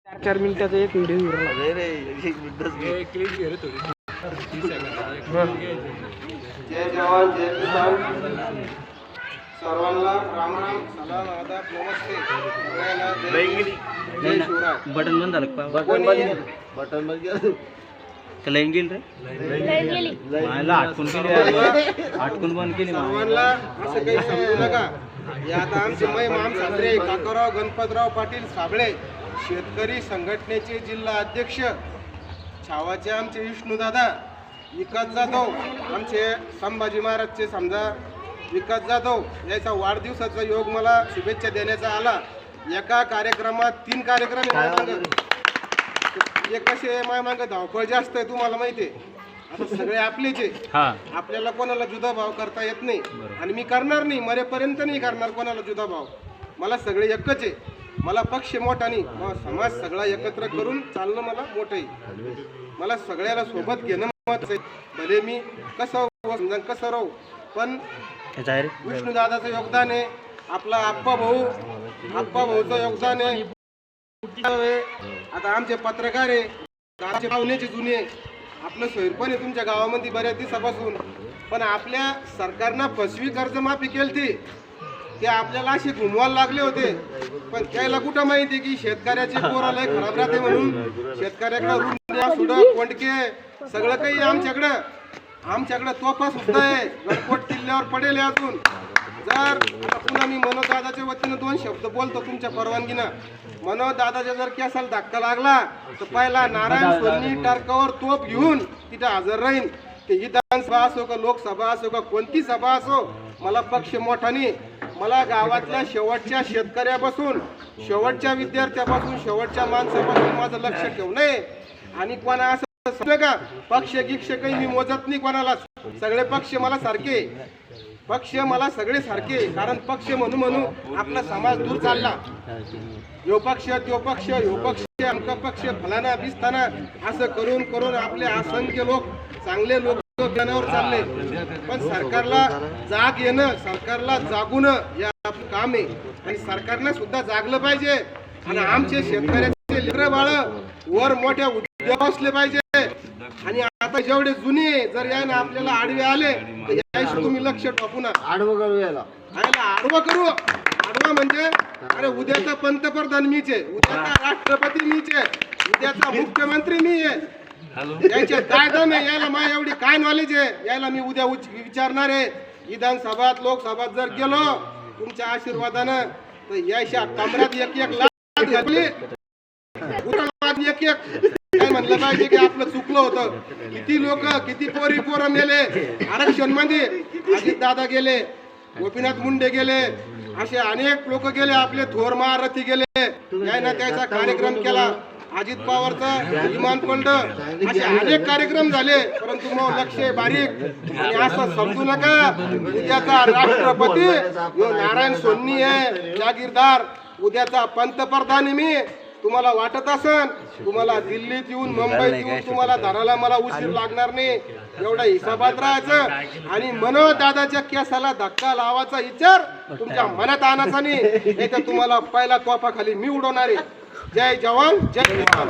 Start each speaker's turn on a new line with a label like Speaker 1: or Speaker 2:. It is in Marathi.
Speaker 1: 4 मिनिटाचा एक व्हिडिओ
Speaker 2: जय जवान जय किसान सर्वांना राम राम सलाम आदाब नमस्ते सगळ्यांना जय शिवराय.
Speaker 3: बटन बंद झालं का?
Speaker 2: बटन बंद केलं
Speaker 3: का लाईन गेली रे? मला आटकून केली, आटकून बंद केली.
Speaker 2: सर्वांना असं काही समजू नका. हे आता आमचे माम सासरे काकाराव गणपतराव पाटील साबळे शेतकरी संघटनेचे जिल्हा अध्यक्ष छावाचे आमचे विष्णुदादा विकास जाधव आमचे संभाजी महाराजचे समजा विकास जाधव याचा वाढदिवसाचा योग मला शुभेच्छा देण्याचा आला. एका कार्यक्रमात 3 कार्यक्रम एक कसे मायमाग धावपळ जास्त आहे तुम्हाला माहिती आहे. आता सगळे आपलेच आहे, आपल्याला कोणाला जुदा भाव करता येत नाही आणि मी करणार नाही, मरेपर्यंत नाही करणार कोणाला जुदा भाव. मला सगळे एकच आहे. मला पक्ष मोठा नाही, समाज सगळा एकत्र करून चालणं मला मोठं आहे. मला सगळ्याला सोबत घेणं महत्त्वाचं आहे. भले मी कसं राहू पण विष्णुदादाचं योगदान आहे, आपला आप्पा भाऊचं योगदान आहे. आता आमचे पत्रकार आहे, गावचे पाहुण्याचे जुने आपलं सोयरपण आहे तुमच्या गावामध्ये बऱ्याच दिवसापासून. पण आपल्या सरकारनं फसवी कर्जमाफी केली ते आपल्याला असे घुमवायला लागले होते. पण त्याला कुठं माहिती की शेतकऱ्याचे पोराला खराब राहते म्हणून शेतकऱ्याकडे रुंड्या सुडक कोंडके सगळं काही आमच्याकडे तोफा सुद्धा आहे. गणकोट किल्ल्यावर पडेल अजून. जर आता पुन्हा मी मनोज दादाच्या वतीनं 2 शब्द बोलतो तुमच्या परवानगीनं. मनोज दादाच्या जर केसाला धक्का लागला तर पहिला नारायण सोनी टारकावर तोफ घेऊन तिथे हजर राहीन. ते विधानसभा असो का लोकसभा असो का कोणती सभा असो, मला पक्ष मोठा नाही. मला गावातल्या शेवटच्या शेतकऱ्यापासून शेवटच्या विद्यार्थ्यापासून शेवटच्या माणसापासून माझं लक्ष ठेवणं आहे. आणि कोणा असं समजलं का पक्ष गिक्ष काही मी मोजत नाही कोणालाच. सगळे पक्ष मला सारखे, पक्ष मला सगळे सारखे. कारण पक्ष म्हणू आपला समाज दूर चालला. यो पक्ष त्यो पक्ष ह्यो पक्ष आमका पक्ष फलाना बिस्ताना असं करून आपले असंख्य लोक चांगले लोक जनावर चालले. पण सरकारला जाग येणं, सरकारला जागून या काम आहे आणि सरकारनं सुद्धा जागलं पाहिजे. आणि आमचे शेतकऱ्याचे लेकरं बाळ वर मोठ्या उद्योग असले पाहिजे. आणि आता जेवढे जुने जर यायला आपल्याला आडवे आले तर याशी तुम्ही लक्ष टाकू ना.
Speaker 1: आडवं करू याला
Speaker 2: आडवं करू. आडवा म्हणजे अरे उद्याचा पंतप्रधान मीच आहे, उद्याचा राष्ट्रपती मीच आहे, उद्याचा मुख्यमंत्री मी आहे. याच्या काय दम आहे, यायला माझ्या एवढी काय नॉलेज आहे, यायला मी उद्या विचारणार आहे. विधानसभात लोकसभात जर गेलो तुमच्या आशीर्वादानं तर याच्या कमरात एक लाख घातली एक काय म्हणलं पाहिजे की आपलं चुकलं होतं. किती लोक किती पोरं मेले आरक्षण मध्ये. अजित दादा गेले, गोपीनाथ मुंडे गेले, असे अनेक लोक गेले, आपले थोर महारथी गेले. यायनं त्याचा कार्यक्रम केला. अजित पवारचा विमान पडलं, असे अनेक कार्यक्रम झाले. परंतु मग लक्ष बारीक आणि असं समजू नका उद्याचा राष्ट्रपती नारायण सोनी आहे जागीरदार, उद्याचा पंतप्रधान मी. तुम्हाला वाटत असन तुम्हाला दिल्लीत येऊन मुंबईत येऊन तुम्हाला धरायला मला उशीर लागणार नाही, एवढा हिसाबात राहायचं. आणि मनोज दादाच्या केसाला धक्का लावायचा विचार तुमच्या मनात आणायचा नाही तर तुम्हाला पहिला तोफा खाली मी उडवणार आहे. जय जवान जय किसान.